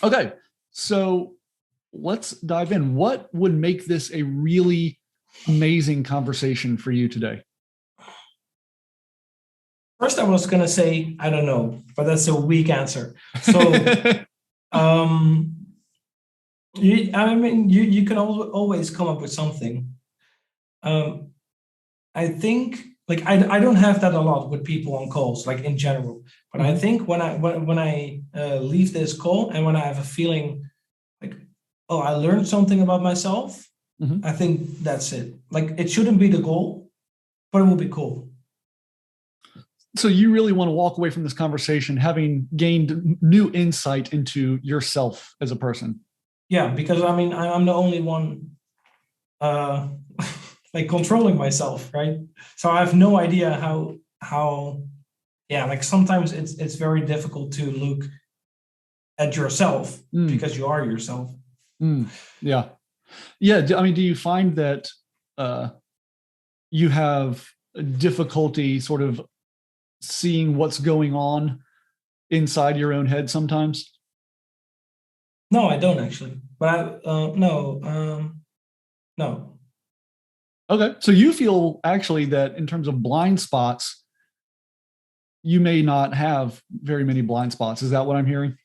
Okay, so let's dive in. What would make this a really amazing conversation for you today? First, I was gonna say I don't know, but that's a weak answer. So, um, you can always come up with something. Um, I think like I don't have that a lot with people on calls, like in general. But I Mhm. think when I leave this call and when I have a feeling like, oh, I learned something about myself, Mhm. I think that's it. Like it shouldn't be the goal, but it will be cool. So you really want to walk away from this conversation having gained new insight into yourself as a person. Yeah, because I mean I'm the only one uh like controlling myself, right? So I have no idea how yeah, like sometimes it's very difficult to look at yourself Mm, because you are yourself. yeah. Yeah. I mean, do you find that uh, you have difficulty sort of seeing what's going on inside your own head sometimes? No, I don't actually. But I no, no. Okay. So you feel actually that in terms of blind spots, you may not have very many blind spots. Is that what I'm hearing?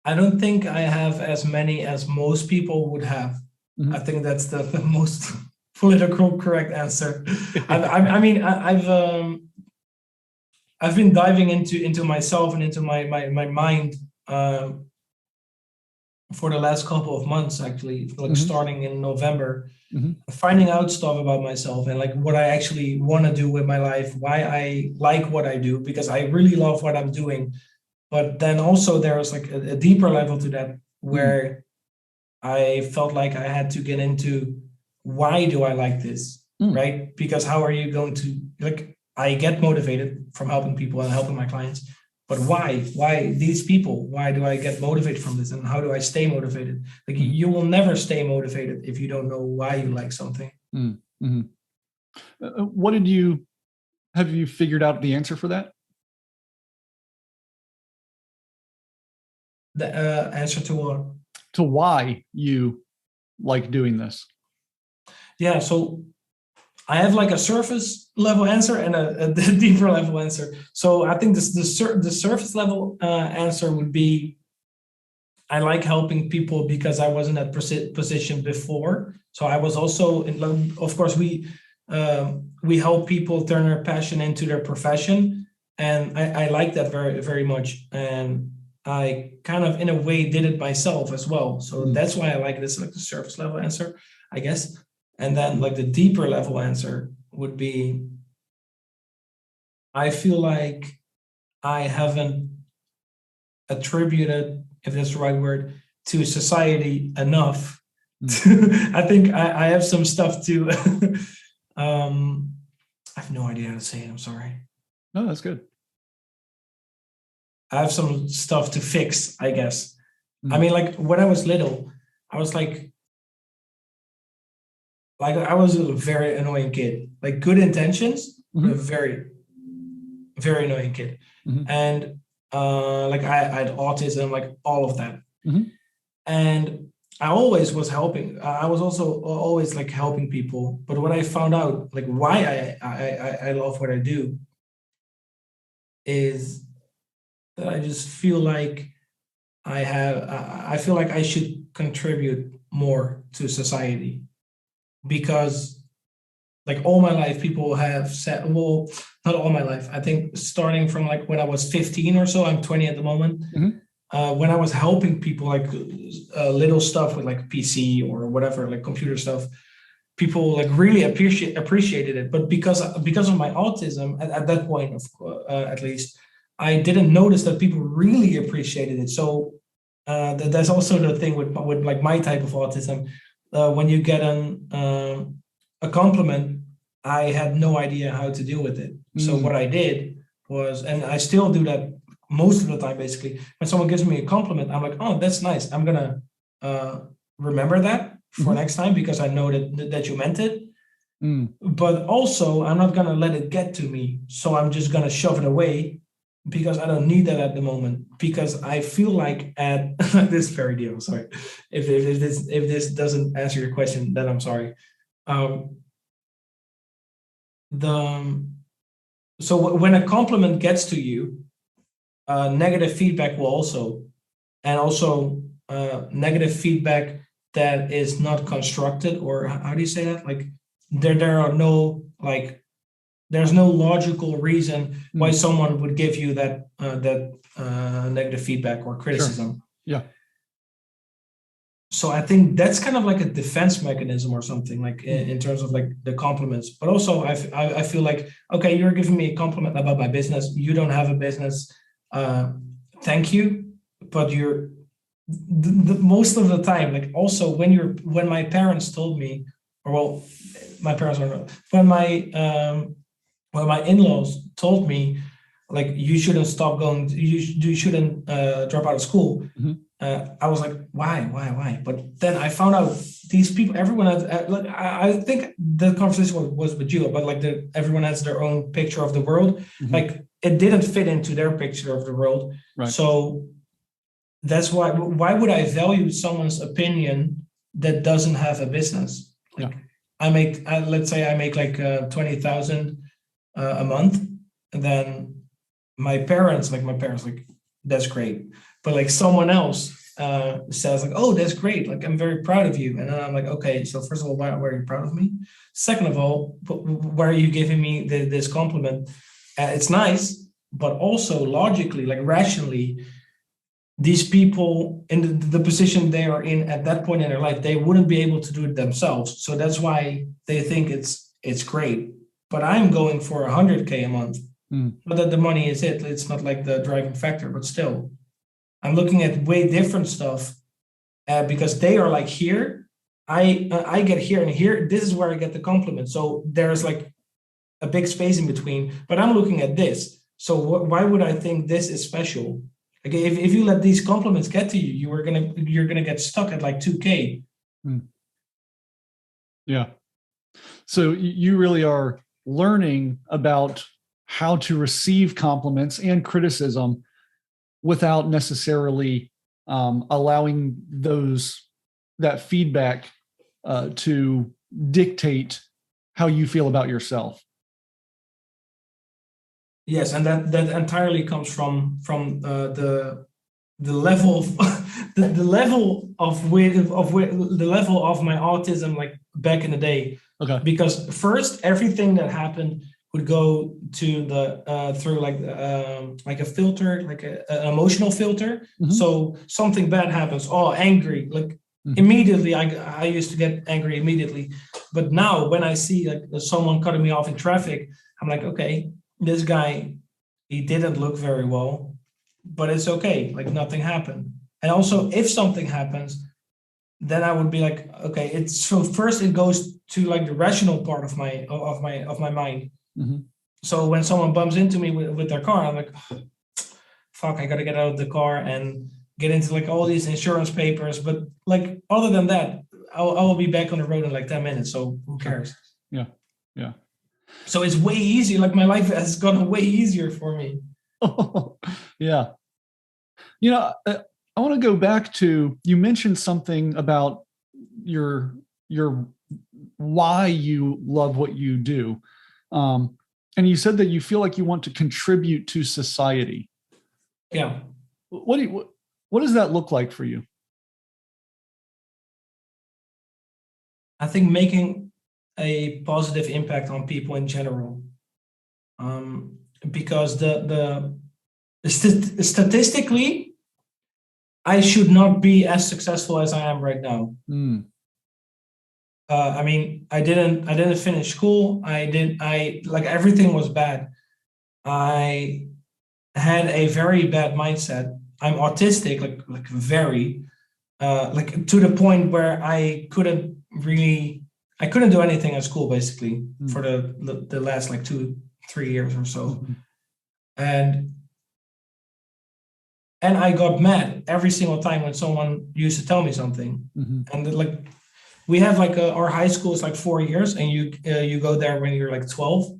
I don't think I have as many as most people would have. I Mhm. think that's the most political correct answer. I mean, I've been diving into myself and into my mind for the last couple of months, actually, like Mhm. starting in November, Mhm. finding out stuff about myself and like what I actually want to do with my life, why I like what I do, because I really love what I'm doing. But then also there was like a deeper level to that Mm. where I felt like I had to get into why do I like this, Mm. right? Because how are you going to like I get motivated from helping people and helping my clients, but why? Why these people? Why do I get motivated from this? And how do I stay motivated? Like Mhm. you will never stay motivated if you don't know why you like something. Mm. Mhm. What did you have you figured out the answer for that? The answer to what? To why you like doing this? Yeah, so I have like a surface level answer and a deeper level answer. So I think the surface level answer would be I like helping people because I was in that position before. So I was also, in, of course, we help people turn their passion into their profession, and I like that very much. And I kind of, in a way, did it myself as well. So Mm. that's why I like this, like the surface level answer, I guess. And then like the deeper level answer would be, I feel like I haven't attributed, if that's the right word, to society enough. Mm. I think I have some stuff to. um, I have no idea how to say it. I'm sorry. No, that's good. I have some stuff to fix, I guess. I Mm. mean, like when I was little, I was like I was a very annoying kid. Like good intentions, but a Mhm. very annoying kid. Mhm. And like I had autism, like all of that. Mhm. And I always was helping. I was also always like helping people. But what I found out, like why I love what I do, is that I just feel like I feel like I should contribute more to society because like all my life people have said, well, not all my life. I think starting from like when I was 15 or so, I'm 20 at the moment. Mhm. When I was helping people like little stuff with like PC or whatever, like computer stuff, people like really appreciated it. But because of my autism at that point, at least, I didn't notice that people really appreciated it. So that's also the thing with like my type of autism. When you get a compliment, I had no idea how to deal with it. So Mm. what I did was, and I still do that most of the time, basically, when someone gives me a compliment, I'm like, oh, that's nice. I'm gonna uh, remember that for Mhm. next time because I know that you meant it. Mm. But also, I'm not gonna let it get to me. So I'm just gonna shove it away because I don't need that at the moment. Because I feel like at this fairy deal. Sorry, if this doesn't answer your question, then I'm sorry. Um, the so when a compliment gets to you, negative feedback will also, and also negative feedback that is not constructed, or how do you say that? Like there are no like there's no logical reason why someone would give you that negative feedback or criticism. Sure. Yeah. So I think that's kind of like a defense mechanism or something, like in terms of like the compliments. But also I feel like, okay, you're giving me a compliment about my business. You don't have a business. Thank you. But you're the most of the time, like also when my parents told me, or well, my parents are not, when my in-laws told me, like, you shouldn't stop going, you shouldn't drop out of school. I was like, why? But then I found out these people, everyone has, like, I think the conversation was with you, but like everyone has their own picture of the world. Like it didn't fit into their picture of the world. Right. So that's why would I value someone's opinion that doesn't have a business? Like let's say I make like 20,000 a month, and then my parents, like that's great. But like someone else says like, oh, that's great. Like, I'm very proud of you. And then I'm like, okay, so first of all, why are you proud of me? Second of all, why are you giving me this compliment? It's nice, but also logically, like rationally, these people in the position they are in at that point in their life, they wouldn't be able to do it themselves. So that's why they think it's great. But I'm going for 100K a month. Not that the money is it. It's not like the driving factor, but still, I'm looking at way different stuff because they are like here. I get here, and here, this is where I get the compliment. So there's like a big space in between, but I'm looking at this. So why would I think this is special? Like if you let these compliments get to you, you're gonna get stuck at like 2K. Yeah. So you really are learning about how to receive compliments and criticism without necessarily allowing that feedback to dictate how you feel about yourself. Yes, and that entirely comes from the level of the level of the level of my autism, like back in the day. Okay. Because first, everything that happened would go to the through like a filter, like an emotional filter. So something bad happens, oh, angry, like immediately I used to get angry immediately. But now when I see like someone cutting me off in traffic, I'm like, okay, this guy, he didn't look very well, but it's okay, like nothing happened. And also, if something happens, then I would be like, okay, it's so first it goes to like the rational part of my mind. So when someone bumps into me with their car, I'm like, oh, fuck, I gotta get out of the car and get into like all these insurance papers. But like other than that, I will be back on the road in like 10 minutes. So who cares? Yeah. So it's way easier. Like my life has gotten way easier for me. Yeah. You know, I want to go back to, you mentioned something about your why you love what you do. And you said that you feel like you want to contribute to society. Yeah. What does that look like for you? I think making a positive impact on people in general. Because statistically, I should not be as successful as I am right now. I mean, I didn't finish school. I like everything was bad. I had a very bad mindset. I'm autistic, like very, like to the point where I couldn't do anything at school basically for the last like 2-3 years or so. And I got mad every single time when someone used to tell me something. And like we have like our high school is like 4 years, and you go there when you're like 12.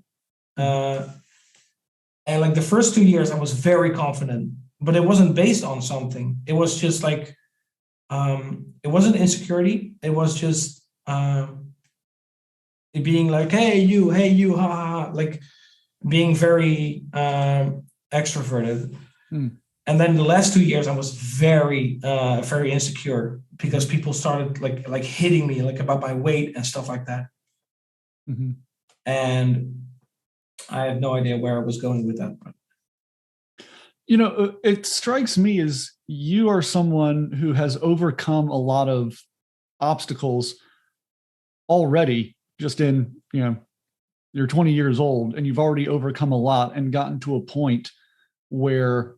And like the first 2 years, I was very confident, but it wasn't based on something. It was just like, it wasn't insecurity. It was just it being like, hey, you, ha, ha, ha, like being very extroverted. Mm. And then the last 2 years, I was very insecure because people started like hitting me like about my weight and stuff like that. Mm-hmm. And I had no idea where I was going with that. You know, it strikes me as you are someone who has overcome a lot of obstacles already, just in, you're 20 years old and you've already overcome a lot and gotten to a point where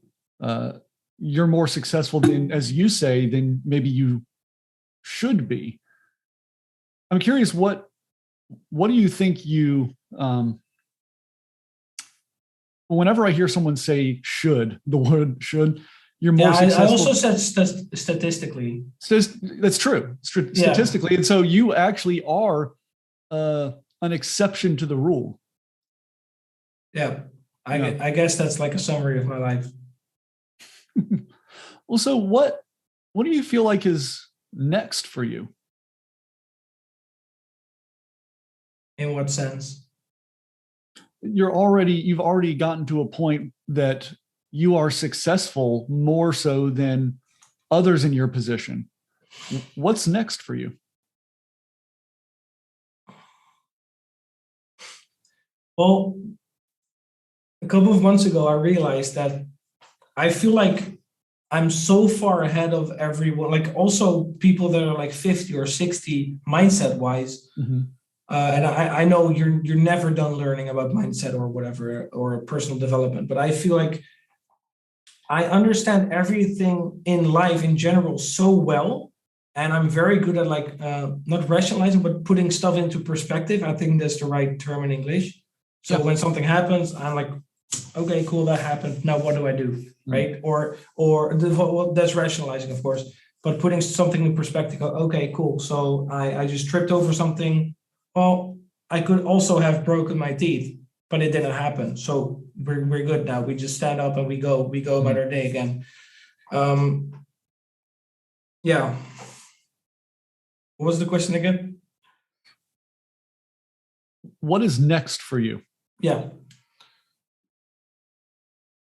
you're more successful than, as you say, than maybe you should be. I'm curious, what do you think whenever I hear someone say should, the word should, you're more I also successful. said statistically. That's true, Yeah. statistically. And so you actually are an exception to the rule. Yeah. Yeah. I guess that's like a summary of my life. Well, so what do you feel like is next for you? In what sense? You've already gotten to a point that you are successful more so than others in your position. What's next for you? Well, a couple of months ago, I realized that I feel like I'm so far ahead of everyone, like also people that are like 50 or 60 mindset wise. Mm-hmm. And I know you're never done learning about mindset or whatever or personal development, but I feel like I understand everything in life in general so well, and I'm very good at like not rationalizing but putting stuff into perspective. I think that's the right term in English. So Yeah. when something happens, I'm like, okay, cool, that happened. Now what do I do, right? Or well, that's rationalizing, of course, but putting something in perspective. Okay, cool. So I just tripped over something. Well, I could also have broken my teeth, but it didn't happen. So we're good now. We just stand up and we go about our day again. Yeah. What was the question again? What is next for you? Yeah.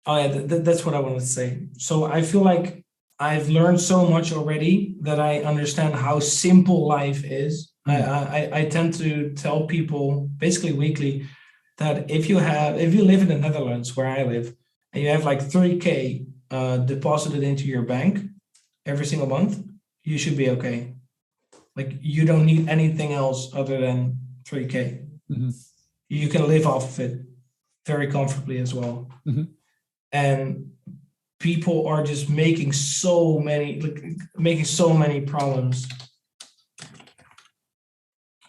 Oh yeah, that's what I wanted to say. So I feel like I've learned so much already that I understand how simple life is. I tend to tell people basically weekly that if you live in the Netherlands where I live and you have like 3K deposited into your bank every single month, you should be okay. Like you don't need anything else other than 3K. Mm-hmm. You can live off of it very comfortably as well. Mm-hmm. And people are just making so many problems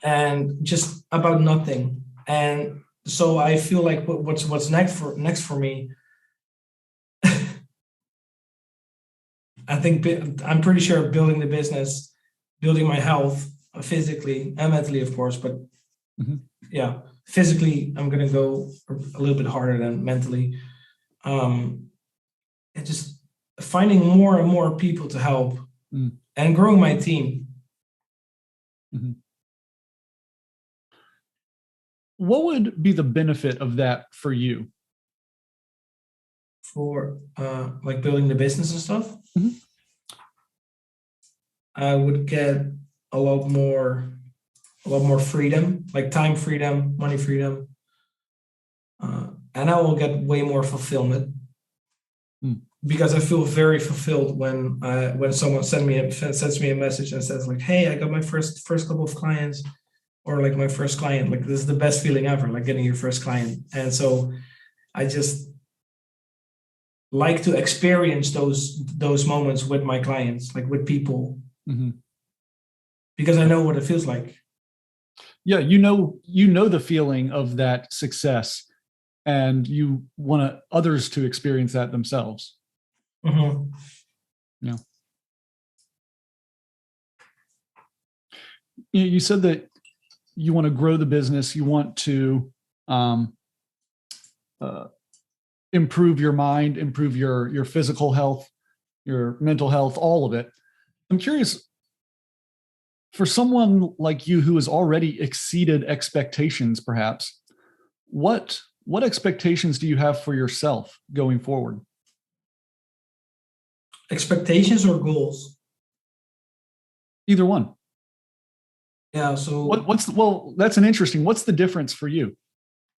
and just about nothing. And so I feel like what's next for me, I think I'm pretty sure building the business, building my health physically and mentally, of course, but yeah, physically I'm gonna go a little bit harder than mentally. And just finding more and more people to help and growing my team. Mm-hmm. What would be the benefit of that for you? For like building the business and stuff, Mm-hmm. I would get a lot more freedom, like time freedom, money freedom, and I will get way more fulfillment because I feel very fulfilled when someone sends me a message and says like, "Hey, I got my first couple of clients," or like my first client. Like this is the best feeling ever, like getting your first client. And so I just like to experience those moments with my clients, like with people, because I know what it feels like. Yeah, you know the feeling of that success, and you want others to experience that themselves. Mm-hmm. Yeah. You said that you want to grow the business. You want to improve your mind, improve your physical health, your mental health, all of it. I'm curious, for someone like you who has already exceeded expectations, perhaps, what expectations do you have for yourself going forward? Expectations or goals? Either one. Yeah. So that's an interesting. What's the difference for you?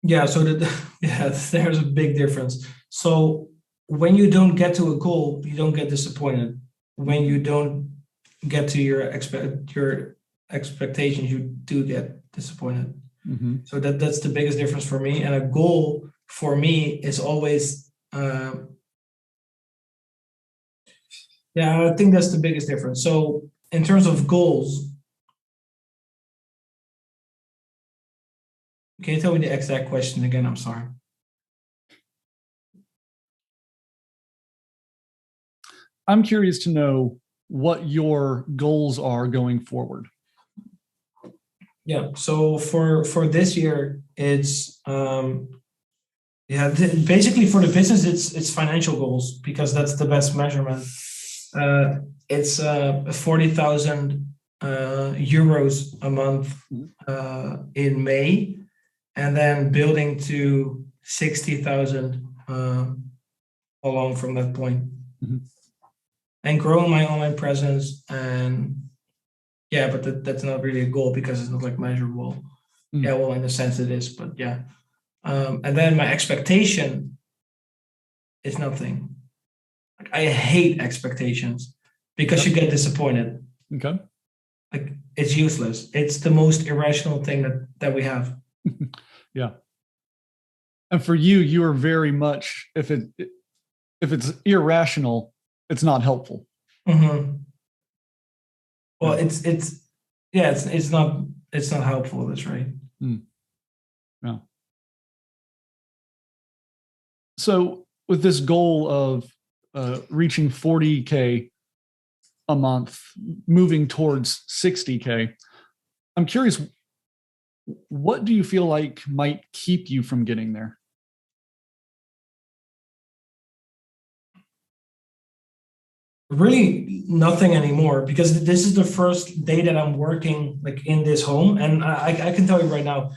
yeah. So there's a big difference. So when you don't get to a goal, you don't get disappointed. When you don't get to your expectations, you do get disappointed. Mm-hmm. So that's the biggest difference for me. And a goal for me is always, I think that's the biggest difference. So in terms of goals, can you tell me the exact question again? I'm sorry. I'm curious to know what your goals are going forward. Yeah. So for this year, it's basically for the business, it's financial goals because that's the best measurement. It's 40,000 euros a month in May, and then building to 60,000 along from that point, and growing my online presence. And yeah, but that's not really a goal because it's not like measurable. Yeah, well, in a sense it is, but yeah. And then my expectation is nothing. Like, I hate expectations because you get disappointed. Okay. Like, it's useless. It's the most irrational thing that we have. Yeah. And for you, you are very much, if it's irrational, it's not helpful. Mm-hmm. Well, it's not helpful. That's right. Yeah. So with this goal of reaching 40K a month, moving towards 60K, I'm curious, what do you feel like might keep you from getting there? Really nothing anymore, because this is the first day that I'm working like in this home, and I can tell you right now,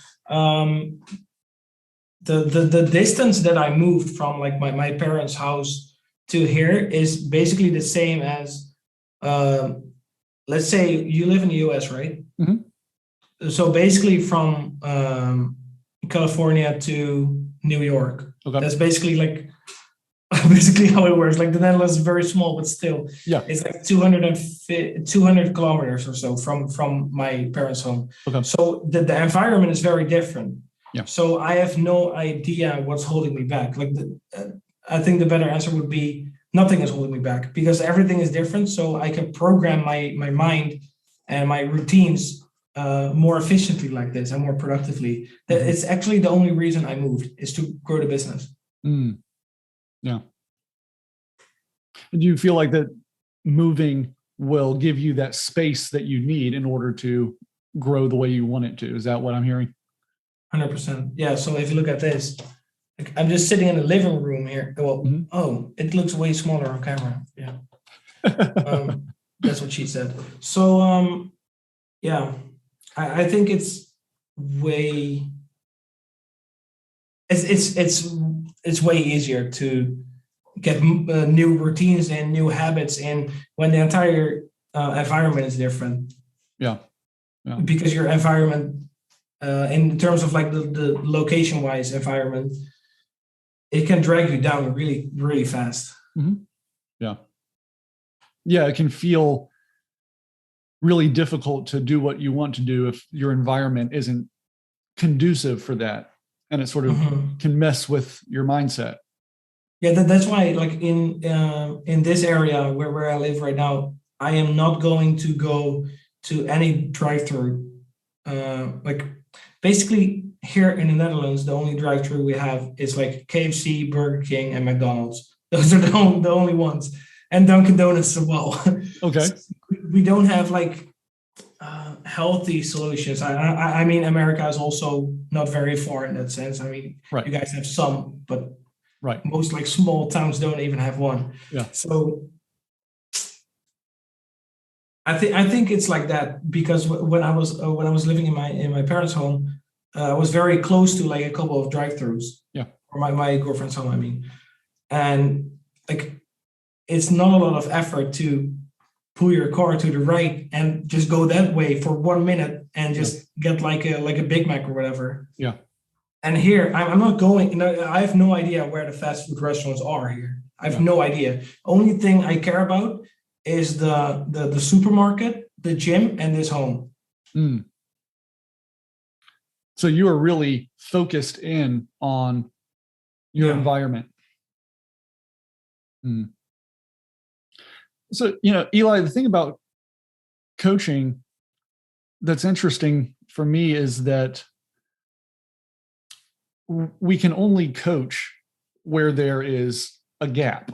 the distance that I moved from like my parents' house to here is basically the same as, let's say you live in the US, right? Mm-hmm. So basically from California to New York. Okay. That's basically like basically how it works. Like the Netherlands is very small, but still, yeah, it's like 200 kilometers or so from my parents' home. Okay. So the environment is very different. Yeah. So I have no idea what's holding me back. Like I think the better answer would be nothing is holding me back because everything is different. So I can program my mind and my routines more efficiently like this and more productively. Mm-hmm. It's actually the only reason I moved is to grow the business. Mm. Yeah. Do you feel like that moving will give you that space that you need in order to grow the way you want it to? Is that what I'm hearing? 100%. Yeah. So if you look at this, like, I'm just sitting in the living room here. Well, mm-hmm. Oh, it looks way smaller on camera. Yeah. That's what she said. So, yeah, I think it's way, it's way easier to get new routines and new habits in when the entire environment is different. Yeah. Yeah. Because your environment, in terms of like the location-wise environment, it can drag you down really, really fast. Mm-hmm. Yeah. Yeah, it can feel really difficult to do what you want to do if your environment isn't conducive for that. And it sort of mm-hmm. can mess with your mindset. Yeah, that's why, like in this area where I live right now, I am not going to go to any drive-through. Like basically here in the Netherlands, the only drive-through we have is like KFC, Burger King, and McDonald's. Those are the only ones, and Dunkin' Donuts as well. Okay. We don't have like healthy solutions. I mean, America is also not very far in that sense. I mean, right. You guys have some, but Right. Most like small towns don't even have one. Yeah. So I think it's like that because when I was living in my parents' home, I was very close to like a couple of drive-throughs. Yeah. Or my girlfriend's home, I mean, and like it's not a lot of effort to pull your car to the right and just go that way for 1 minute and just get like a Big Mac or whatever. Yeah. And here I'm not going. You know, I have no idea where the fast food restaurants are here. I have no idea. Only thing I care about is the supermarket, the gym, and this home. Mm. So you are really focused in on your environment. Mm. So, Eli, the thing about coaching that's interesting for me is that we can only coach where there is a gap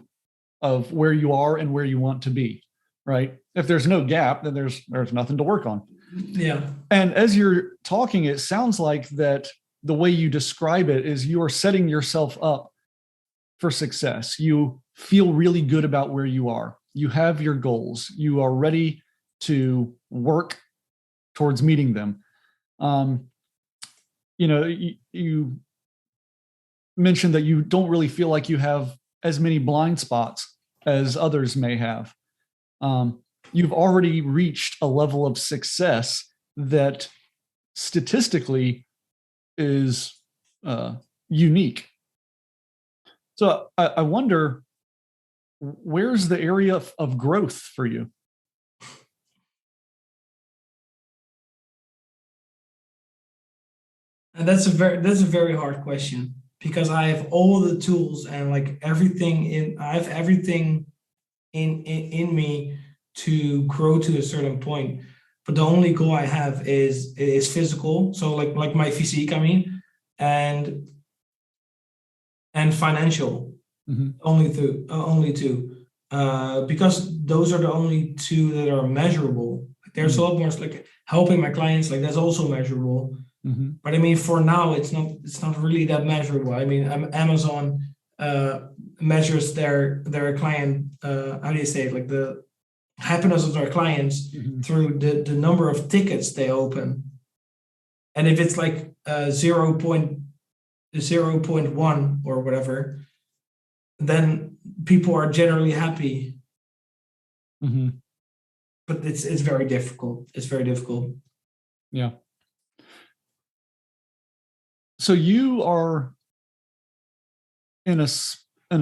of where you are and where you want to be, right? If there's no gap, then there's nothing to work on. Yeah. And as you're talking, it sounds like that the way you describe it is you are setting yourself up for success. You feel really good about where you are. You have your goals. You are ready to work towards meeting them. You mentioned that you don't really feel like you have as many blind spots as others may have. You've already reached a level of success that statistically is unique. So I wonder, where's the area of growth for you? And that's a very hard question because I have all the tools and like I have everything in me to grow to a certain point. But the only goal I have is physical. So like my physique, I mean, and financial. Mm-hmm. Only two. Because those are the only two that are measurable. There's a lot more like helping my clients, like that's also measurable. Mm-hmm. But I mean, for now, it's not really that measurable. I mean, Amazon measures their client, how do you say it, like the happiness of their clients through the number of tickets they open. And if it's like 0.1 or whatever, then people are generally happy. Mm-hmm. But it's very difficult. It's very difficult. Yeah. So you are in a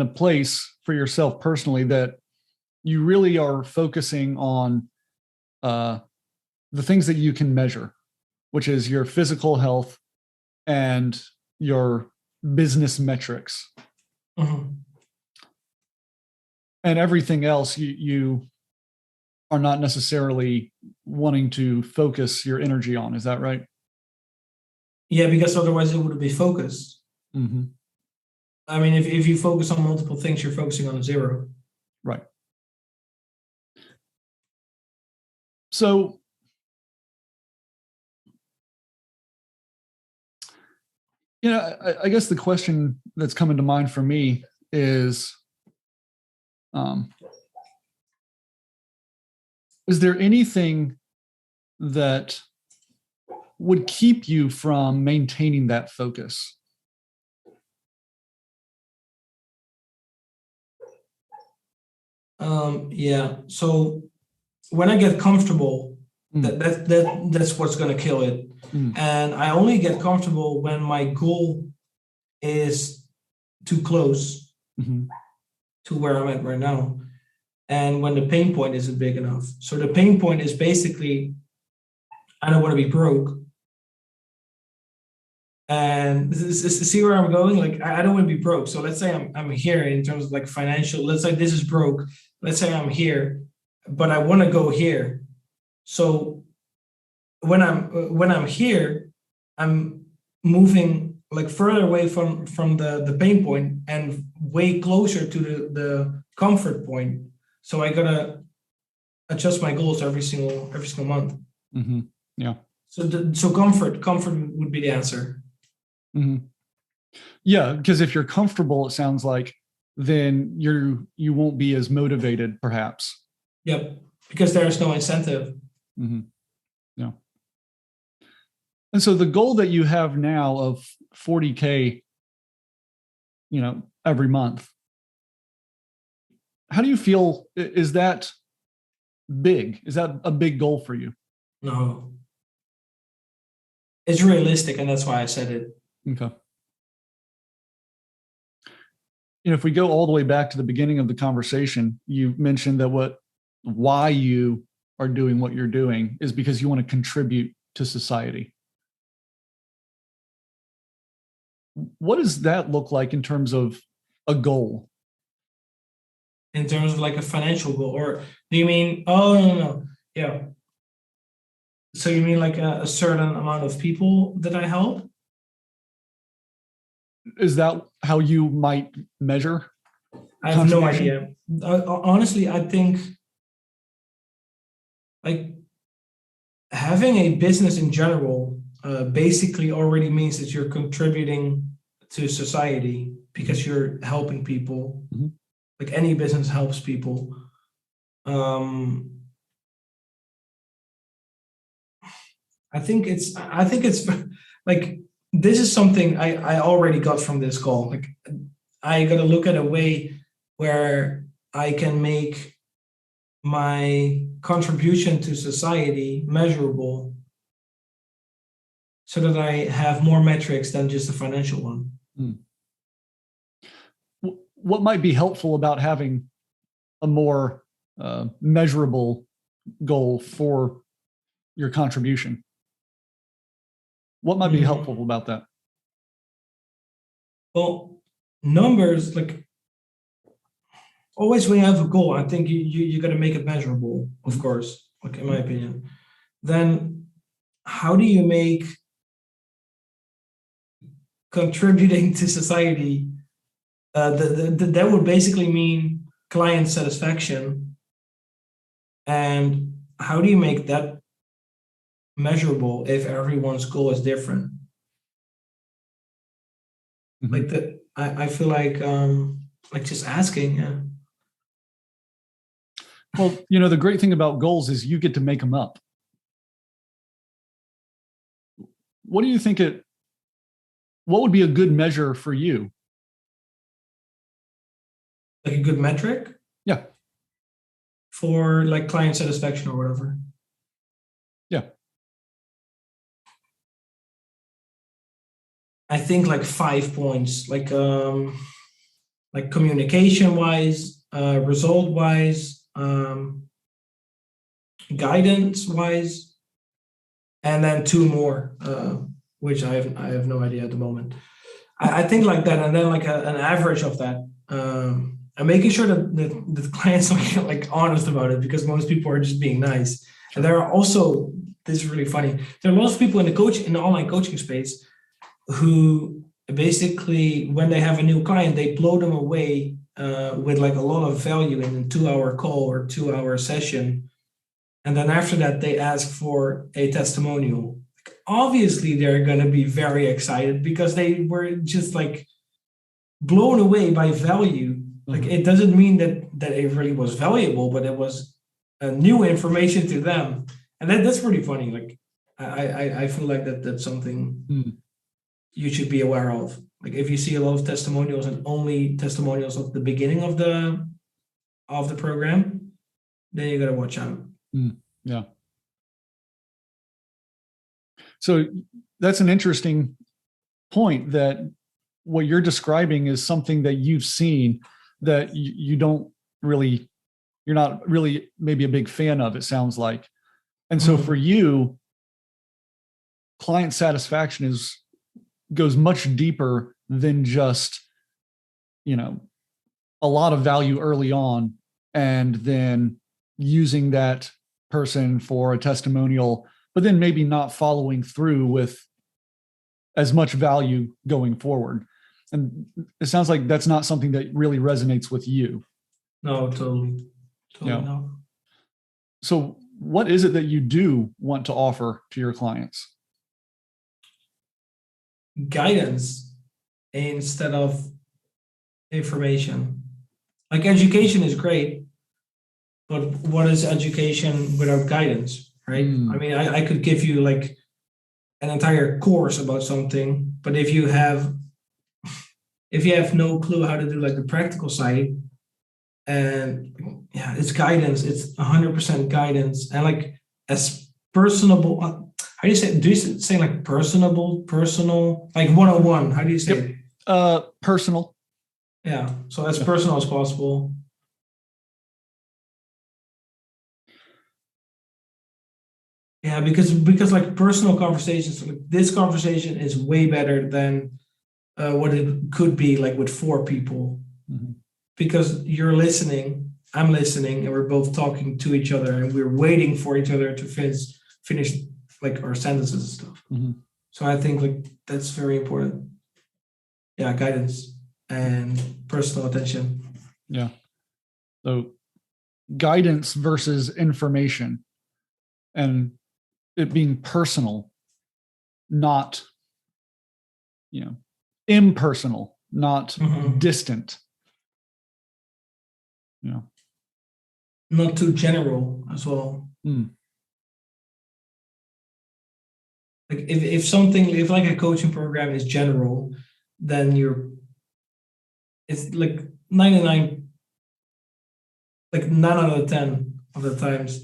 place for yourself personally that you really are focusing on the things that you can measure, which is your physical health and your business metrics. Mm-hmm. And everything else you are not necessarily wanting to focus your energy on. Is that right? Yeah, because otherwise it would be focused. Mm-hmm. I mean, if you focus on multiple things, you're focusing on a zero. Right. So I guess the question that's coming to mind for me is there anything that would keep you from maintaining that focus? Yeah. So when I get comfortable, that's what's going to kill it. And I only get comfortable when my goal is too close to where I'm at right now, and when the pain point isn't big enough. So the pain point is basically, I don't want to be broke. And see where I'm going? Like, I don't want to be broke. So let's say I'm here in terms of like financial. Let's say this is broke. Let's say I'm here, but I want to go here. So when I'm here, I'm moving like further away from the pain point and way closer to the comfort point. So I gotta adjust my goals every single month. Yeah. So comfort would be the answer. Mm-hmm. Yeah, because if you're comfortable, it sounds like, then you won't be as motivated, perhaps. Yep, because there's no incentive. Mm-hmm. Yeah. And so the goal that you have now of 40K, every month, how do you feel? Is that big? Is that a big goal for you? No, it's realistic, and that's why I said it. Okay. If we go all the way back to the beginning of the conversation, you mentioned that why you are doing what you're doing is because you want to contribute to society. What does that look like in terms of a goal? In terms of like a financial goal, or do you mean? Oh, no. Yeah. So you mean like a certain amount of people that I help? Is that how you might measure I have no contribution? idea. Honestly, I think like having a business in general basically already means that you're contributing to society because you're helping people. Mm-hmm. Like any business helps people. Um, I think it's like this is something I already got from this call. Like I got to look at a way where I can make my contribution to society measurable so that I have more metrics than just a financial one. Mm. What might be helpful about having a more measurable goal for your contribution? What might be helpful about that? Well, numbers, like always when you have a goal, I think you got to make it measurable, of course, like in my opinion. Then how do you make contributing to society? That would basically mean client satisfaction. And how do you make that measurable if everyone's goal is different? Mm-hmm. Like that, I feel like just asking, yeah. Well, the great thing about goals is you get to make them up. What do you think what would be a good measure for you? Like a good metric Yeah. for like client satisfaction or whatever. Yeah. I think like 5 points, like communication wise, result wise, guidance wise, and then two more, which I have no idea at the moment. I think like that, and then like an average of that. And making sure that the clients are like honest about it, because most people are just being nice. And there are also, this is really funny. There are lots of people in the online coaching space who basically, when they have a new client, they blow them away with like a lot of value in a 2 hour call or 2 hour session. And then after that, they ask for a testimonial. Obviously, they're going to be very excited because they were just like blown away by value. Like it doesn't mean that it really was valuable, but it was a new information to them, and that's pretty funny. Like I feel like that's something you should be aware of. Like if you see a lot of testimonials and only testimonials at the beginning of the program, then you gotta watch out. Yeah. So that's an interesting point, that what you're describing is something that you've seen that you don't really, you're not really maybe a big fan of, it sounds like. And so for you, client satisfaction goes much deeper than just, a lot of value early on and then using that person for a testimonial, but then maybe not following through with as much value going forward. And it sounds like that's not something that really resonates with you. No, totally no. So what is it that you do want to offer to your clients? Guidance instead of information. Like education is great, but what is education without guidance, right? I mean, I could give you like an entire course about something, but if you have no clue how to do like the practical side, and yeah, it's guidance. It's 100% guidance, and like as personable. How do you say? Do you say like personal, like 101? How do you say it? Personal. Yeah, so as personal as possible. Yeah, because like personal conversations, like this conversation is way better than what it could be like with four people, because you're listening, I'm listening, and we're both talking to each other, and we're waiting for each other to finish like our sentences and stuff. So I think like that's very important. Yeah, guidance and personal attention. Yeah. So guidance versus information, and it being personal, not, impersonal, not distant. Not too general as well. Like if like a coaching program is general, then it's like 99, like 9 out of 10 of the times,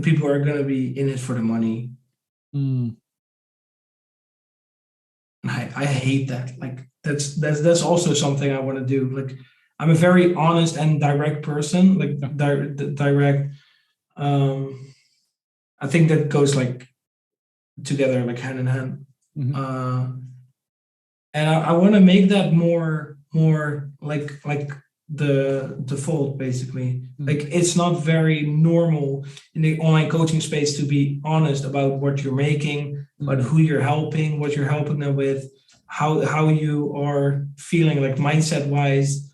people are going to be in it for the money. And I hate that. Like that's also something I want to do. Like I'm a very honest and direct person, like direct. I think that goes like together, like hand in hand. And I want to make that more like the default, basically. Like it's not very normal in the online coaching space to be honest about what you're making, about who you're helping, what you're helping them with, how you are feeling, like mindset wise.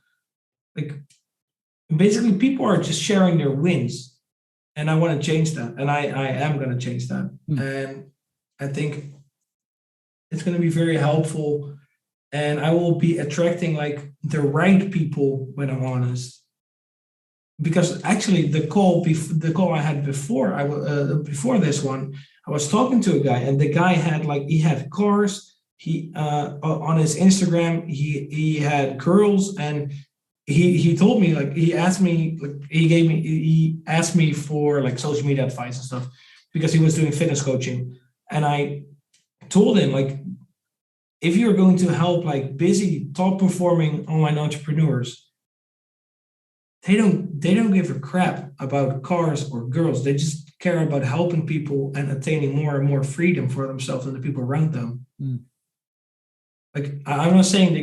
Like basically people are just sharing their wins, and I want to change that, and I am going to change that. And I think it's going to be very helpful, and I will be attracting like the right people when I'm honest. Because actually, the call I had before before this one, I was talking to a guy, and the guy had cars. He on his Instagram, he had girls, and he told me, like, he asked me for like social media advice and stuff, because he was doing fitness coaching, and I told him, like, if you're going to help like busy top performing online entrepreneurs, they don't give a crap about cars or girls. They just care about helping people and attaining more and more freedom for themselves and the people around them. Like, I'm not saying the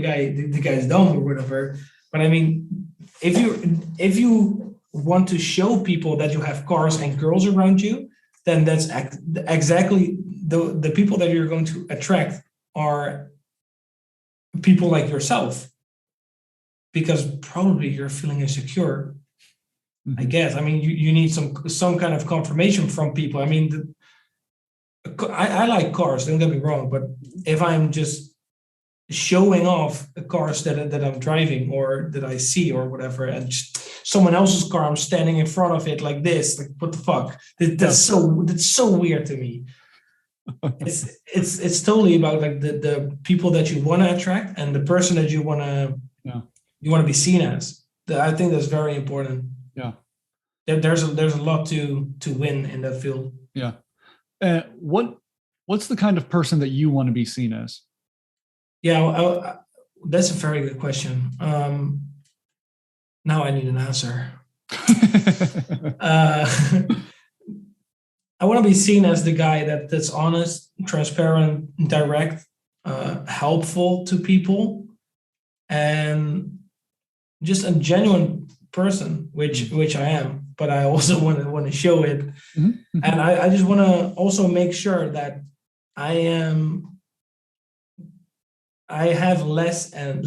guy's dumb or whatever, but I mean, if you want to show people that you have cars and girls around you, then that's exactly the people that you're going to attract are people like yourself, because probably you're feeling insecure. I guess. I mean, you need some kind of confirmation from people. I mean, I like cars, don't get me wrong, but if I'm just showing off the cars that I'm driving or that I see or whatever, and someone else's car, I'm standing in front of it like this, like, what the fuck? That's so weird to me. It's totally about like the people that you want to attract and the person that you want to be seen as. I think that's very important. Yeah. There's a lot to win in that field. Yeah. What's the kind of person that you want to be seen as? Yeah, that's a very good question. Now I need an answer. I want to be seen as the guy that's honest, transparent, direct, helpful to people, and just a genuine person, which I am. But I also want to show it, and I just want to also make sure that I have less and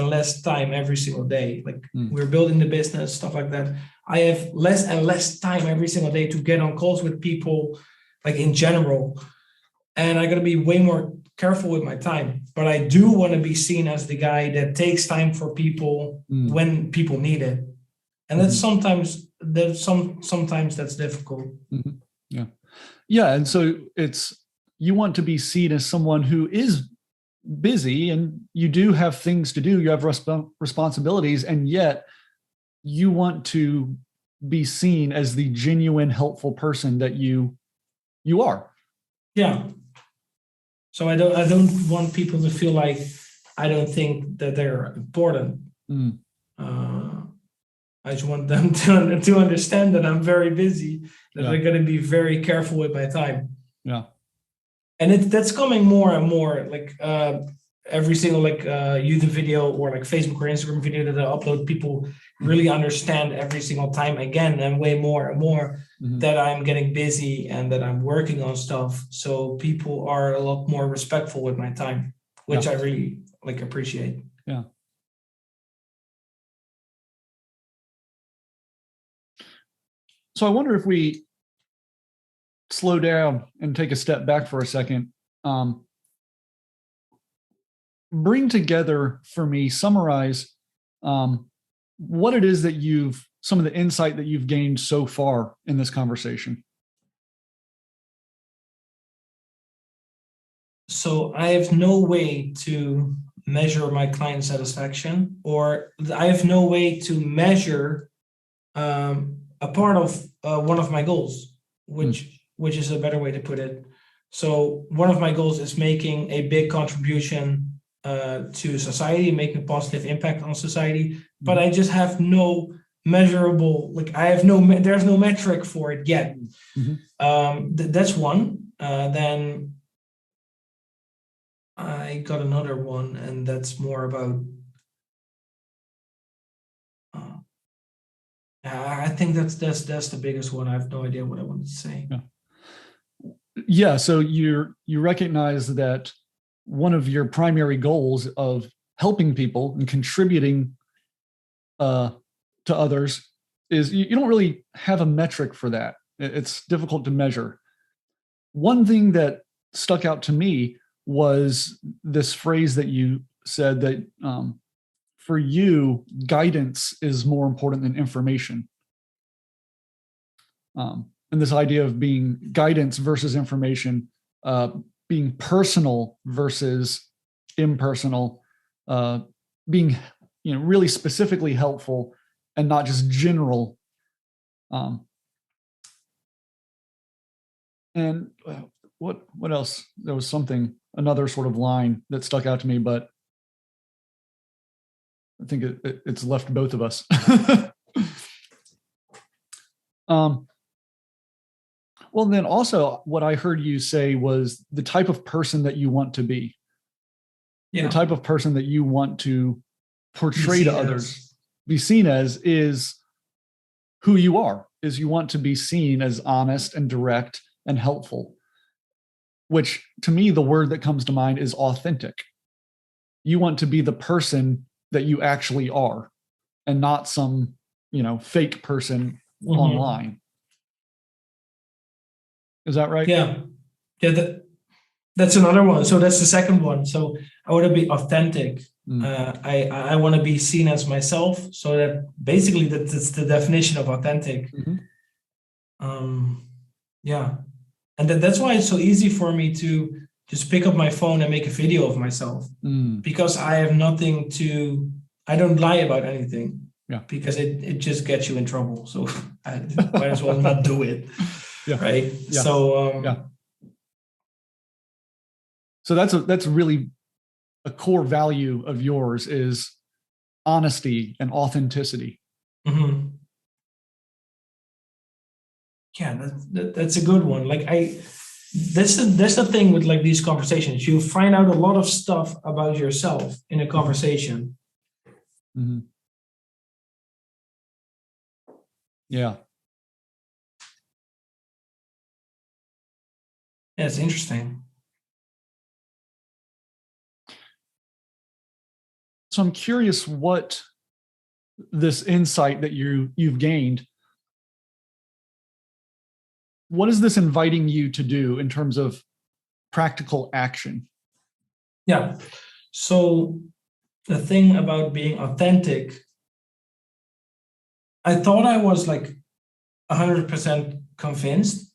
less time every single day. Like, we're building the business, stuff like that. I have less and less time every single day to get on calls with people, like in general. And I got to be way more careful with my time. but I do want to be seen as the guy that takes time for people when people need it. And that's sometimes that's difficult. Yeah. Yeah. And so you want to be seen as someone who is busy, and you do have things to do. You have responsibilities, and yet you want to be seen as the genuine, helpful person that you are. Yeah. So I don't want people to feel like I don't think that they're important. I just want them to understand that I'm very busy, that they're going to be very careful with my time. Yeah. And that's coming more and more, like every single YouTube video or like Facebook or Instagram video that I upload, people really understand every single time again and way more and more that I'm getting busy and that I'm working on stuff. So people are a lot more respectful with my time, which I really appreciate. Yeah. So I wonder if we slow down and take a step back for a second. Bring together for me, summarize what it is that some of the insight that you've gained so far in this conversation. So I have no way to measure my client satisfaction, or I have no way to measure a part of one of my goals, which is a better way to put it. So one of my goals is making a big contribution to society, making a positive impact on society, but I just have no measurable, there's no metric for it yet. That's one. Then I got another one, and that's more about I think that's the biggest one. I have no idea what I wanted to say. Yeah. So you recognize that one of your primary goals of helping people and contributing to others is you don't really have a metric for that. It's difficult to measure. One thing that stuck out to me was this phrase that you said that for you, guidance is more important than information. And this idea of being guidance versus information, being personal versus impersonal, being really specifically helpful and not just general. And what else? There was another sort of line that stuck out to me, but I think it's left both of us. Well, then also what I heard you say was the type of person that you want to be. Yeah. The type of person that you want to portray to others, be seen as, is who you are, is you want to be seen as honest and direct and helpful, which to me, the word that comes to mind is authentic. You want to be the person that you actually are and not some, fake person online. Is that right? Yeah. That's another one. So that's the second one. So I want to be authentic. I want to be seen as myself. So that basically that's the definition of authentic. Yeah. And that's why it's so easy for me to just pick up my phone and make a video of myself, because I have I don't lie about anything. Yeah. Because it just gets you in trouble. So I might as well not do it. Yeah. Right. Yeah. So So that's really a core value of yours, is honesty and authenticity. Yeah, that's a good one. That's the thing with these conversations. You find out a lot of stuff about yourself in a conversation. Yeah. Yeah, it's interesting. So I'm curious what this insight that you've gained, what is this inviting you to do in terms of practical action? Yeah. So the thing about being authentic, I thought I was like 100% convinced,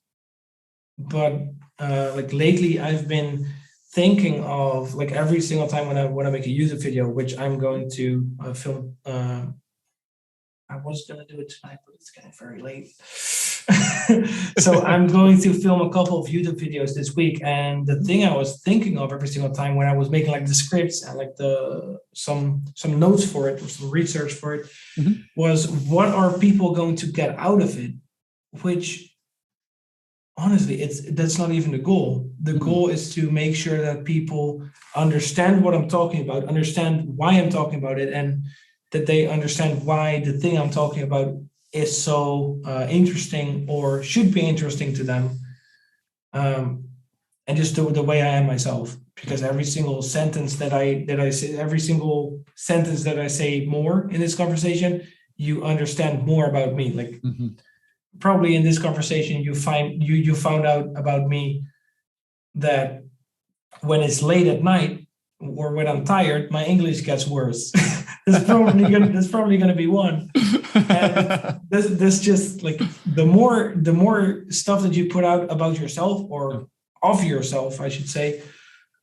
but like lately I've been thinking of like every single time when I make a YouTube video, which I'm going to film. I was gonna do it tonight, but it's getting very late. So I'm going to film a couple of YouTube videos this week. And the thing I was thinking of every single time when I was making like the scripts and like some notes for it or some research for it was, what are people going to get out of it? Which honestly, that's not even the goal. The goal is to make sure that people understand what I'm talking about, understand why I'm talking about it, and that they understand why the thing I'm talking about is so interesting or should be interesting to them. And just the way I am myself, because every single sentence that I say, every single sentence that I say more in this conversation, you understand more about me. Like probably in this conversation, you found out about me that when it's late at night or when I'm tired, my English gets worse. That's probably gonna be one. And this just like the more stuff that you put out about yourself or of yourself, I should say,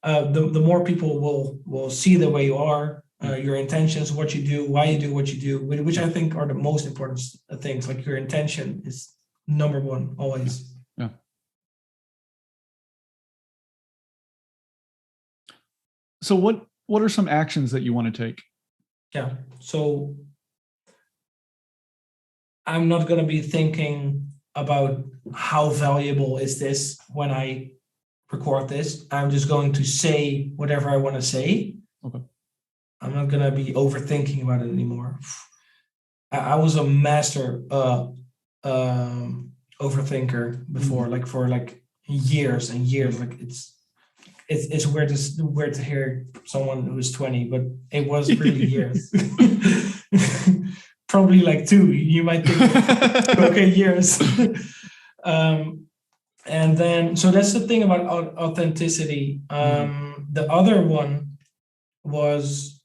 the more people will see the way you are, your intentions, what you do, why you do what you do, which I think are the most important things. Like your intention is number one always. Yeah. So what are some actions that you want to take? Yeah. So I'm not going to be thinking about how valuable is this when I record this. I'm just going to say whatever I want to say. Okay. I'm not going to be overthinking about it anymore. I was a master overthinker before, like for like years and years. Like it's weird to hear someone who is 20, but it was really years. Probably like 2. You might think, okay, years. And then, so that's the thing about authenticity. The other one was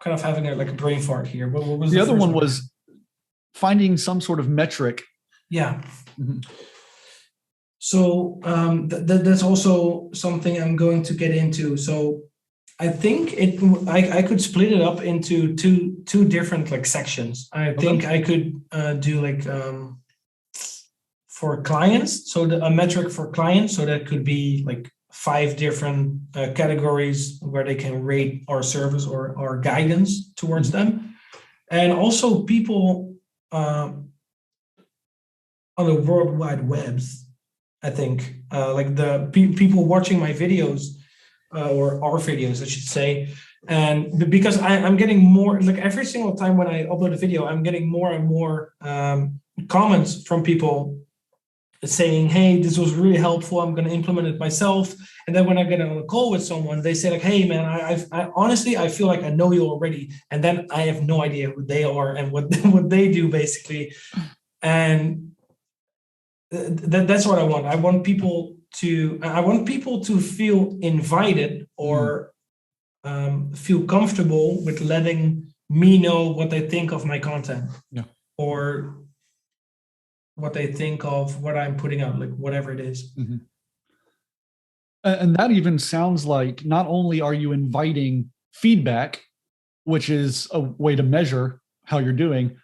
kind of having like a brain fart here. What was the other one? Was finding some sort of metric. Yeah. So that's also something I'm going to get into. So I think I could split it up into two different like sections. I think I could do like for clients, so a metric for clients. So that could be like 5 different categories where they can rate our service or our guidance towards them, and also people on the World Wide Webs. I think like the people watching my videos or our videos, I should say. And because I'm getting more, like every single time when I upload a video, I'm getting more and more comments from people saying, hey, this was really helpful, I'm going to implement it myself. And then when I get on a call with someone, they say like, hey man, I honestly, I feel like I know you already. And then I have no idea who they are and what they do basically. And that's what I want. I want people to feel invited or feel comfortable with letting me know what they think of my content, or what they think of what I'm putting out, like whatever it is. And that even sounds like not only are you inviting feedback, which is a way to measure how you're doing,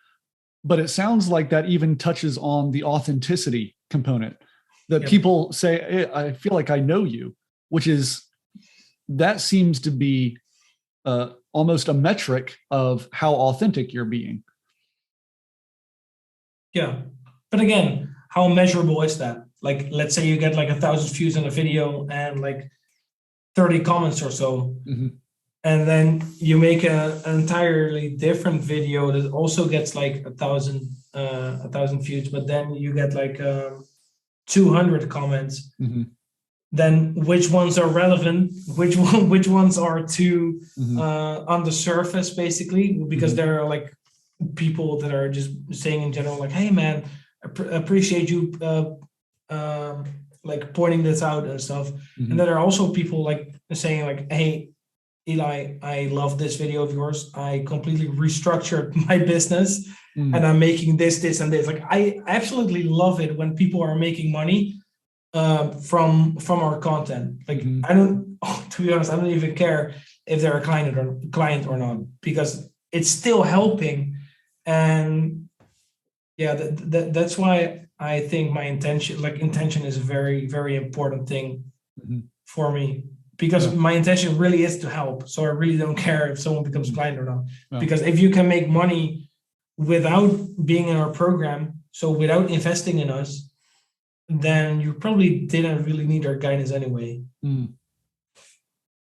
but it sounds like that even touches on the authenticity component, that people say, hey, I feel like I know you, that seems to be almost a metric of how authentic you're being. Yeah. But again, how measurable is that? Like, let's say you get like 1,000 views on a video and like 30 comments or so. And then you make an entirely different video that also gets like 1,000 views, but then you get like 200 comments. Then which ones are relevant? Which ones are too on the surface, basically? Because there are like people that are just saying in general, like, "Hey, man, appreciate you like pointing this out and stuff." And then there are also people like saying, like, "Hey, Eli, I love this video of yours. I completely restructured my business Mm. and I'm making this, and this. Like, I absolutely love it when people are making money from our content. Like, I don't, to be honest, I don't even care if they're a client or not, because it's still helping. And yeah, that's why I think my intention is a very, very important thing for me, because my intention really is to help. So I really don't care if someone becomes a client or not, because if you can make money without being in our program, so without investing in us, then you probably didn't really need our guidance anyway.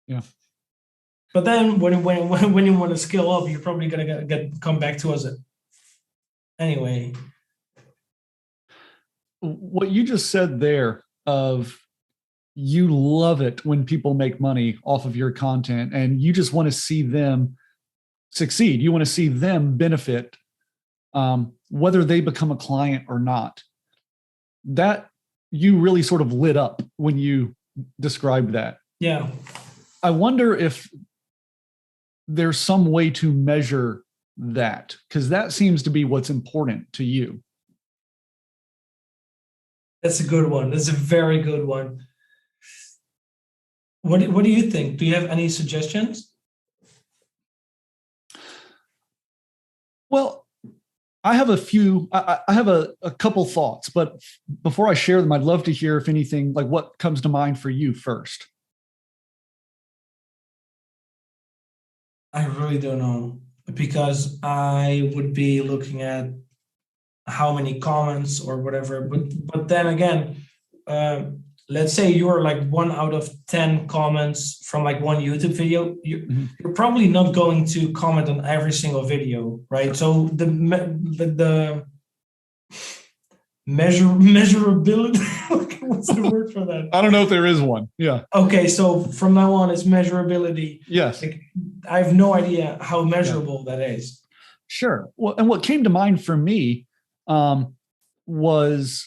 Yeah. But then when you want to scale up, you're probably gonna come back to us anyway. What you just said there of you love it when people make money off of your content and you just want to see them succeed. You want to see them benefit, whether they become a client or not. That you really sort of lit up when you described that. Yeah. I wonder if there's some way to measure that, because that seems to be what's important to you. That's a good one. That's a very good one. What do you think? Do you have any suggestions? Well, I have a few, I have a couple thoughts, but before I share them, I'd love to hear if anything, like what comes to mind for you first. I really don't know, because I would be looking at how many comments or whatever. But then again, let's say you're like 1 out of 10 comments from like one YouTube video, you're probably not going to comment on every single video, right? So the measurability, what's the word for that? I don't know if there is one. Yeah. Okay, so from now on, it's measurability. Yes. Like, I have no idea how measurable that is. Sure. Well, and what came to mind for me was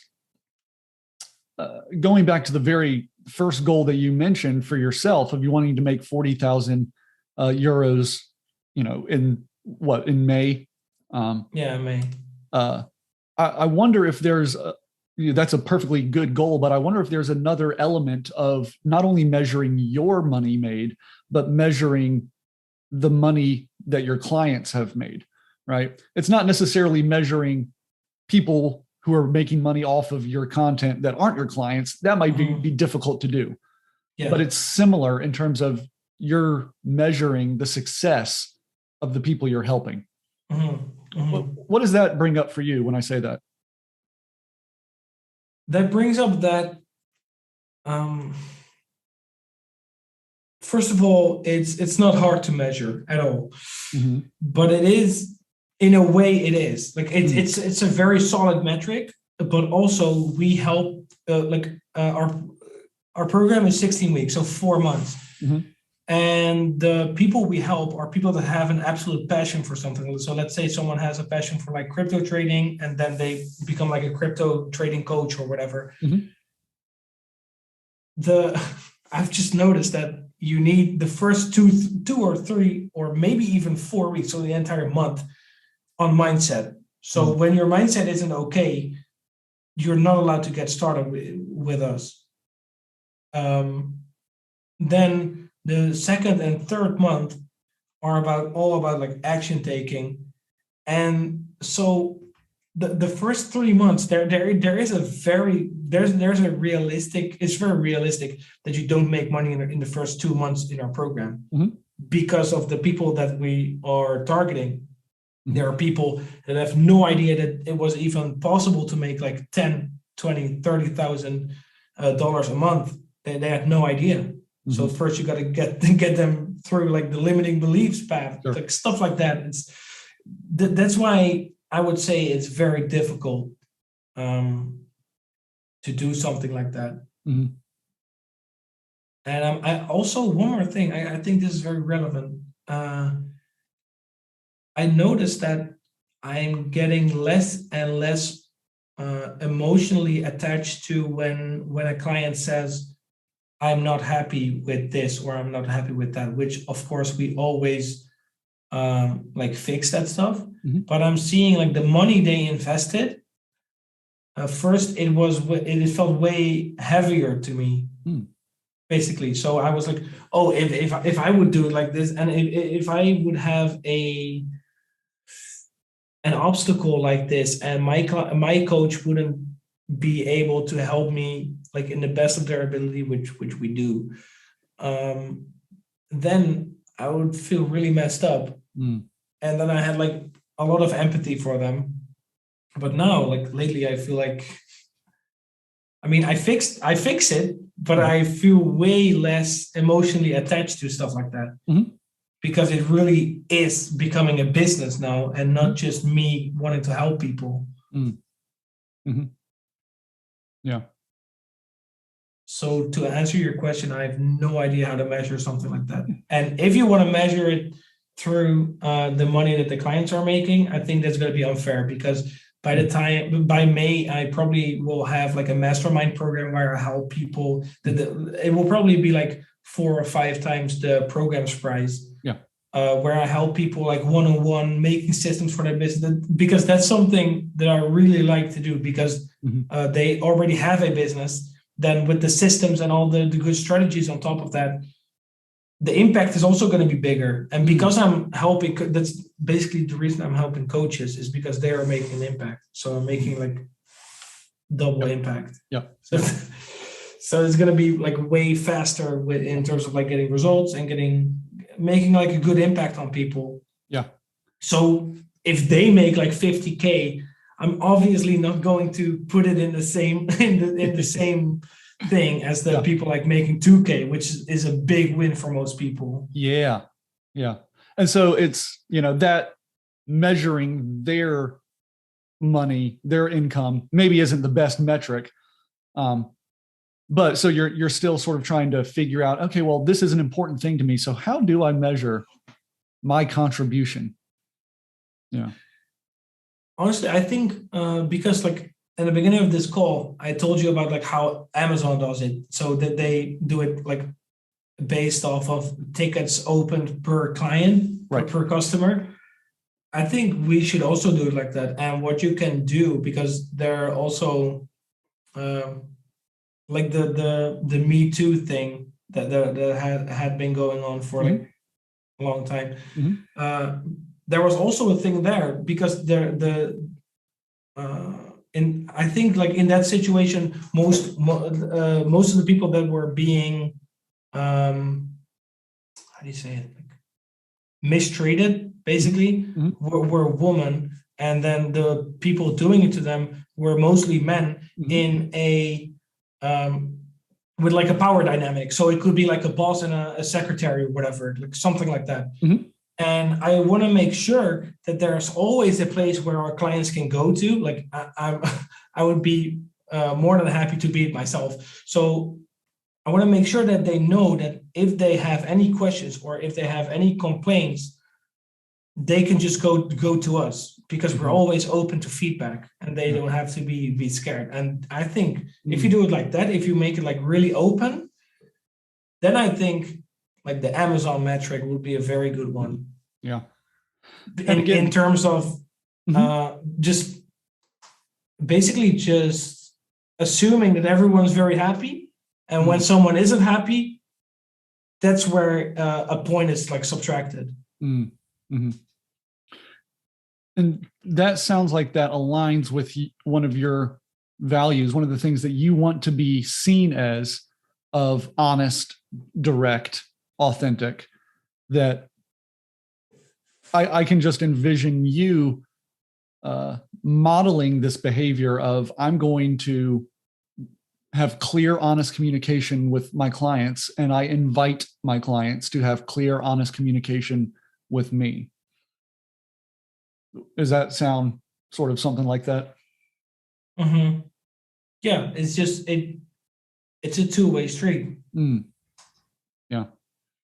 going back to the very first goal that you mentioned for yourself of you wanting to make 40,000 euros, in May? May. I wonder if there's that's a perfectly good goal, but I wonder if there's another element of not only measuring your money made, but measuring the money that your clients have made, right? It's not necessarily measuring people who are making money off of your content that aren't your clients. That might be difficult to do, but it's similar in terms of you're measuring the success of the people you're helping. What does that bring up for you when I say that? That brings up that, first of all, it's not hard to measure at all, but it is, in a way, it is like it's a very solid metric. But also we help, our program is 16 weeks, so 4 months. And the people we help are people that have an absolute passion for something. So let's say someone has a passion for like crypto trading, and then they become like a crypto trading coach or whatever. I've just noticed that you need the first two or three, or maybe even 4 weeks, so the entire month, on mindset. So when your mindset isn't okay, you're not allowed to get started with us. Then the second and third month are all about like action taking. And so the first 3 months, there's a realistic, it's very realistic that you don't make money in the first 2 months in our program, because of the people that we are targeting. There are people that have no idea that it was even possible to make like 10, 20, $30,000 a month. They had no idea. So first you got to get them through like the limiting beliefs path, like stuff like that. That's why I would say it's very difficult to do something like that. And I also, one more thing, I think this is very relevant. I noticed that I'm getting less and less emotionally attached to when a client says, I'm not happy with this or I'm not happy with that, which of course we always like fix that stuff. Mhm. But I'm seeing like the money they invested. First, it felt way heavier to me, basically. So I was like, oh, if I would do it like this, and if I would have an obstacle like this, and my coach wouldn't be able to help me like in the best of their ability, which we do, then I would feel really messed up. And then I had like a lot of empathy for them. But now, like lately, I feel like, I mean, I fix it, but I feel way less emotionally attached to stuff like that. Because it really is becoming a business now and not just me wanting to help people. Yeah. So to answer your question, I have no idea how to measure something like that. And if you want to measure it through the money that the clients are making, I think that's going to be unfair, because by May, I probably will have like a mastermind program where I help people. It will probably be like 4 or 5 times the program's price. Yeah. Where I help people like one-on-one making systems for their business, because that's something that I really like to do, because they already have a business. Then with the systems and all the good strategies on top of that, the impact is also going to be bigger. And because I'm helping, that's basically the reason I'm helping coaches, is because they are making an impact. So I'm making like double impact. Yeah. So it's going to be like way faster in terms of like getting results and making like a good impact on people. Yeah. So if they make like 50K, I'm obviously not going to put it in the same in the same thing as the people like making 2K, which is a big win for most people. Yeah. Yeah. And so it's, that measuring their money, their income maybe isn't the best metric. But so you're still sort of trying to figure out, okay, well, this is an important thing to me. So how do I measure my contribution? Yeah. Honestly, I think because like in the beginning of this call, I told you about like how Amazon does it. So that they do it like based off of tickets opened per client, per customer. I think we should also do it like that. And what you can do, because there are also like the Me Too thing that had been going on for like a long time. There was also a thing there, because I think like in that situation, most of the people that were being how do you say it, like, mistreated basically were women, and then the people doing it to them were mostly men in a with like a power dynamic. So it could be like a boss and a secretary or whatever, like something like that. And I want to make sure that there's always a place where our clients can go to. Like I would be more than happy to be it myself. So I want to make sure that they know that if they have any questions or if they have any complaints, they can just go to us, because we're always open to feedback, and they don't have to be scared. And I think if you do it like that, if you make it like really open, then I think like the Amazon metric would be a very good one. Yeah. In terms of just basically just assuming that everyone's very happy, and when someone isn't happy, that's where a point is like subtracted. And that sounds like that aligns with one of your values, one of the things that you want to be seen as, of honest, direct, authentic, that I can just envision you modeling this behavior of, I'm going to have clear, honest communication with my clients, and I invite my clients to have clear, honest communication with me. Does that sound sort of something like that? Yeah, it's just it's a two-way street. Yeah.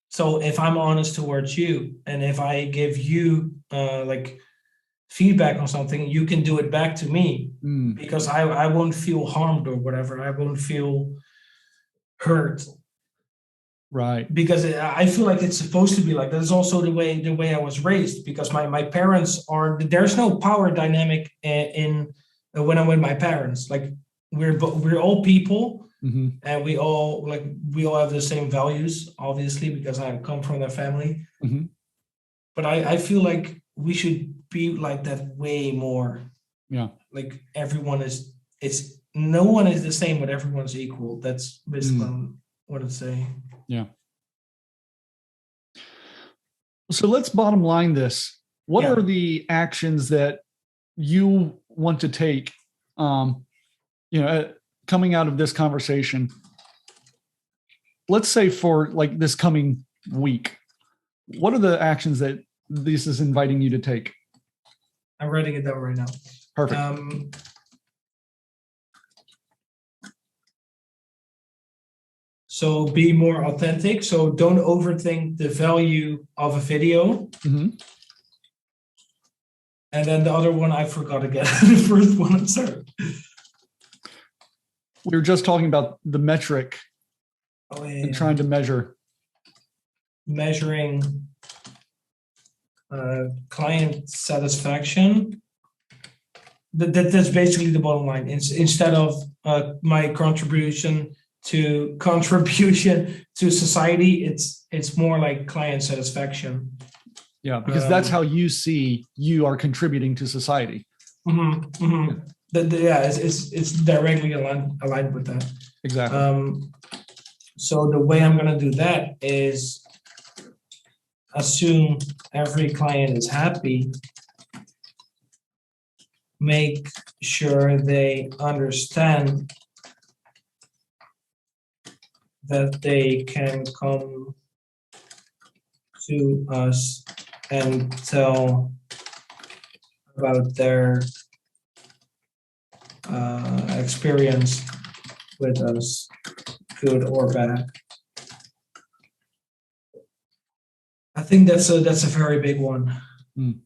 So if I'm honest towards you, and if I give you like feedback on something, you can do it back to me, because I won't feel harmed or whatever. I won't feel hurt. Right. because I feel like it's supposed to be like that. Is also the way I was raised, because my parents are, there's no power dynamic in when I'm with my parents. Like we're all people, Hmm. and we all have the same values, obviously, because I come from that family. Hmm. But I feel like we should be like that way more. Yeah. Like everyone is, it's no one is the same, but everyone's equal. That's basically Mm. what I'm saying. Yeah. So let's bottom line this. What Yeah. are the actions that you want to take, um, coming out of this conversation? Let's say for like this coming week, what are the actions that this is inviting you to take? I'm writing it down right now. Perfect. So be more authentic. So don't overthink the value of a video. Hmm. And then the other one, I forgot again. The first one, I'm sorry. We were just talking about the metric Oh, yeah, and trying to measuring client satisfaction. That's basically the bottom line. Instead of my contribution to society, it's more like client satisfaction. Yeah, because that's how you see you are contributing to society. Mm-hmm, mm-hmm. It's directly aligned with that. Exactly. So the way I'm gonna do that is assume every client is happy, make sure they understand that they can come to us and tell about their experience with us, good or bad. I think that's a very big one. Mm.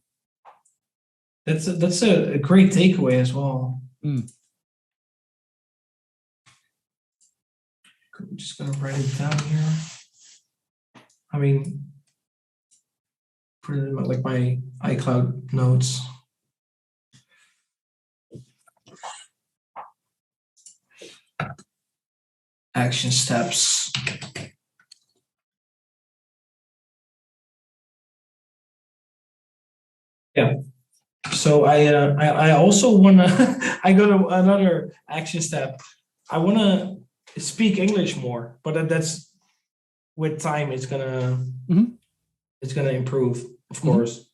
That's a great takeaway as well. Mm. I'm just gonna write it down here. I mean, put it in like my iCloud notes. Action steps. Yeah. So I also wanna I got another action step. I wanna speak English more, but that's with time. It's gonna Mhm. it's gonna improve, of Mhm. course.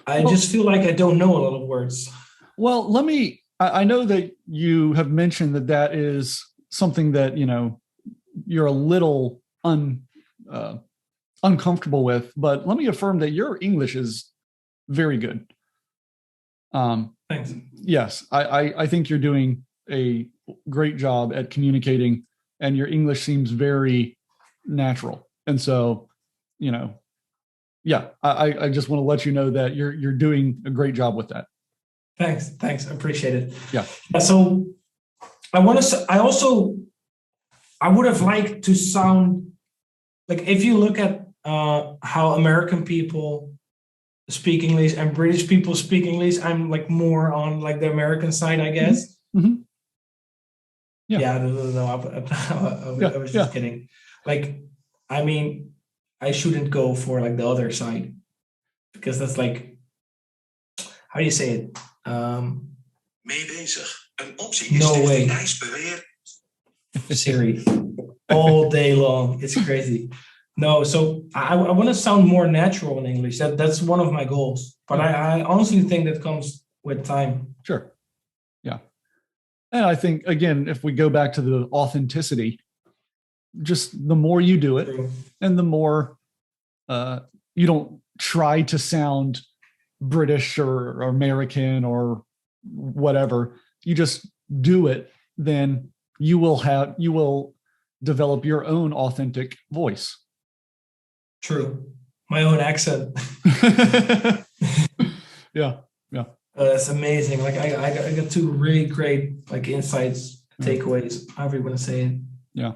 I Well- just feel like I don't know a lot of words. Well, I know that you have mentioned that is something that, you're a little uncomfortable with, but let me affirm that your English is very good. Thanks. Yes, I think you're doing a great job at communicating, and your English seems very natural. And so, yeah, I just want to let you know that you're doing a great job with that. Thanks. I appreciate it. Yeah. So I would have liked to sound like, if you look at how American people speak English and British people speak English, I'm like more on like the American side, I guess. Mm-hmm. Yeah, I don't know. I was just kidding. Like, I mean, I shouldn't go for like the other side, because that's like, how do you say it? Mee bezig. Een optie is No way. ijsbeweer. Siri, all day long. It's crazy. No, so I want to sound more natural in English. That's one of my goals. But I honestly think that comes with time. Sure. Yeah. And I think, again, if we go back to the authenticity, just the more you do it, True. and the more you don't try to sound British or American or whatever, you just do it, then you will develop your own authentic voice. True. My own accent. Yeah. That's amazing. Like I got two really great like insights, takeaways, however you want to say it. Yeah.